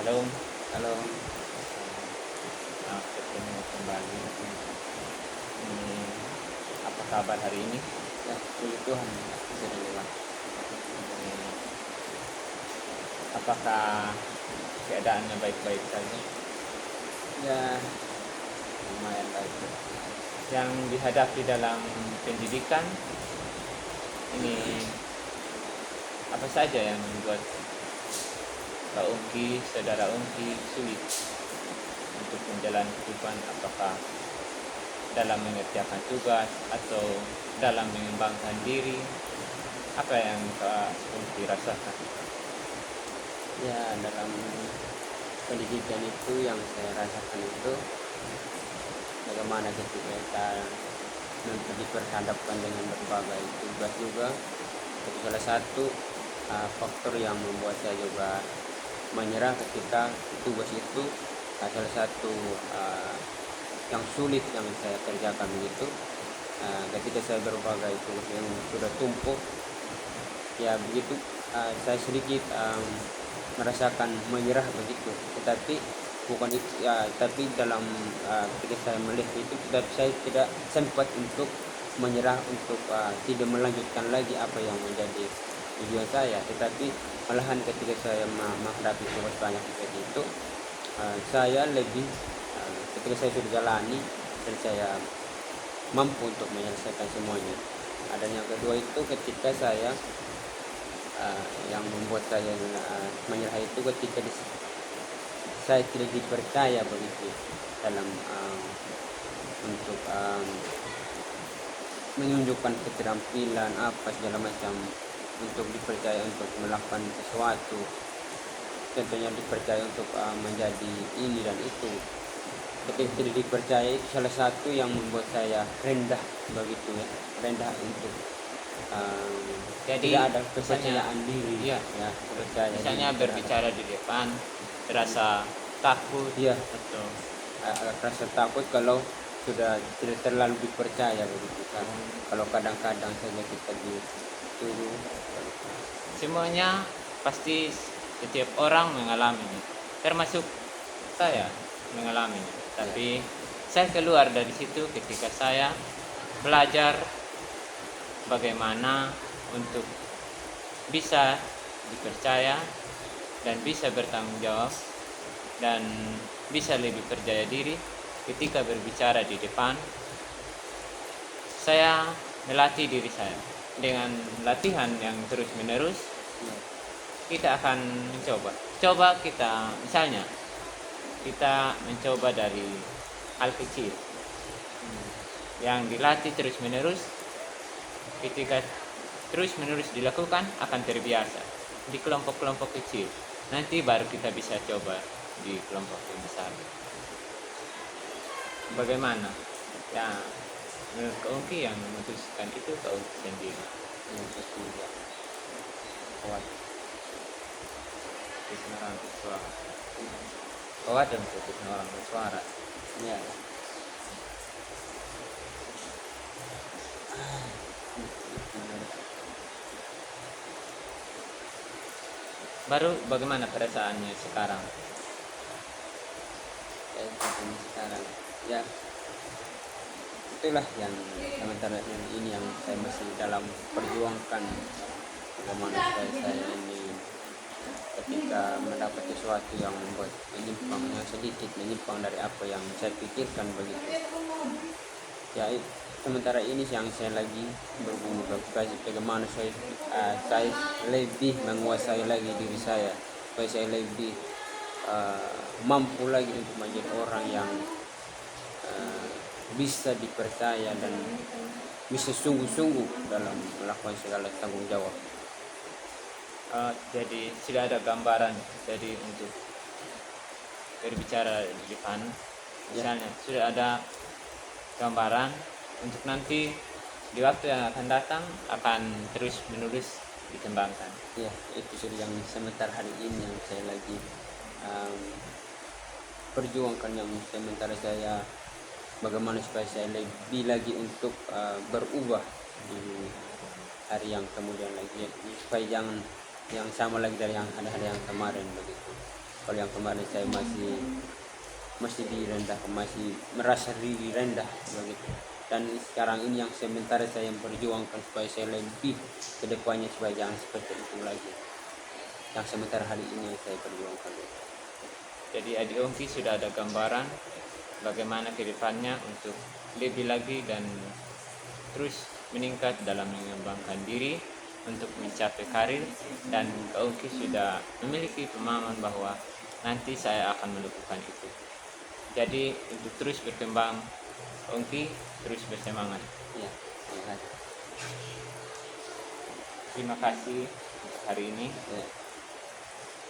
Halo, Halo, ketemu kembali. Ini apa kabar hari ini? ya puji Tuhan bisa lewat. Ini, apakah keadaannya baik-baik saja? Ya lumayan baik. Yang dihadapi dalam pendidikan ini apa saja yang membuat Kak Ungki, saudara Ungki sulit untuk menjalani kehidupan? Apakah dalam mengerjakan tugas atau dalam mengembangkan diri? Apa yang Kak Ungki rasakan? Ya dalam pendidikan itu yang saya rasakan itu bagaimana ketika kita nanti diperhadapkan dengan berbagai tugas juga. Itu salah satu faktor yang membuat saya juga menyerah ketika tugas itu salah satu yang sulit yang saya kerjakan begitu. Ketika saya berbagai tugas yang sudah tumpuk, ya begitu saya sedikit merasakan menyerah begitu. Tetapi bukan itu ya, tapi dalam ketika saya melihat itu, tetapi saya tidak sempat untuk menyerah, untuk tidak melanjutkan lagi apa yang menjadi tujuan saya. Tetapi malahan ketika saya menghadapi tugas banyak seperti itu, saya lebih ketika saya sudah jalani dan saya mampu untuk menyelesaikan semuanya. Dan yang kedua itu ketika saya yang membuat saya menyerah itu ketika saya tidak dipercaya begitu dalam untuk menunjukkan keterampilan apa segala macam, untuk dipercaya untuk melakukan sesuatu, contohnya dipercaya untuk menjadi ini dan itu. Ketika tidak dipercaya itu salah satu yang membuat saya rendah begitu ya, rendah untuk Jadi tidak ada misalnya, kepercayaan diri. iya, Ya, percaya misalnya diri berbicara di depan, terasa takut Iya, atau rasa takut kalau sudah tidak terlalu dipercaya begitu kan. Kalau kadang-kadang saja kita dituduh. semuanya pasti setiap orang mengalaminya, termasuk saya mengalaminya. Tapi saya keluar dari situ ketika saya belajar bagaimana untuk bisa dipercaya dan bisa bertanggung jawab dan bisa lebih percaya diri ketika berbicara di depan. Saya melatih diri saya dengan latihan yang terus menerus. Ya, Kita akan coba kita, misalnya kita mencoba dari hal kecil yang dilatih terus menerus. Ketika terus menerus dilakukan akan terbiasa di kelompok-kelompok kecil, nanti baru kita bisa coba di kelompok yang besar. Bagaimana ya, menurut Kak Ungki yang memutuskan itu Kak Ungki sendiri. yang ketiga, kuat. Putuskan orang bersuara, kuat dan putuskan orang bersuara. Ya, Baru bagaimana perasaannya sekarang? sekarang ya itulah yang sementara ini yang saya masih dalam perjuangkan, bagaimana supaya saya ini ketika mendapat sesuatu yang membuat sedikit menyimpang dari apa yang saya pikirkan begitu. Ya sementara ini yang saya lagi bergumul bagaimana saya lebih menguasai lagi diri saya, supaya saya lebih mampu lagi untuk menjadi orang yang bisa dipercaya dan bisa sungguh-sungguh dalam melakukan segala tanggung jawab. Jadi sudah ada gambaran, jadi untuk berbicara di depan, misalnya sudah ada gambaran untuk nanti di waktu yang akan datang akan terus menerus dikembangkan. Ya, itu sudah yang sementara hari ini yang saya lagi perjuangkan, yang sementara saya bagaimana supaya saya lebih lagi untuk berubah di hari yang kemudian lagi, supaya jangan yang sama lagi dari yang hari yang kemarin begitu, kalau yang kemarin saya masih direndahkan, masih merasa diri rendah begitu. Dan sekarang ini yang sementara saya memperjuangkan supaya saya lebih ke depannya supaya jangan seperti itu lagi. Yang sementara hari ini yang saya perjuangkan. Jadi adik Ongki sudah ada gambaran bagaimana ke depannya untuk lebih lagi dan terus meningkat dalam mengembangkan diri untuk mencapai karir, dan Kak Ongki sudah memiliki pemahaman bahwa nanti saya akan melakukan itu. Jadi untuk terus berkembang, Kak Ongki terus bersemangat. Ya, terima kasih. Terima kasih untuk hari ini. Ya.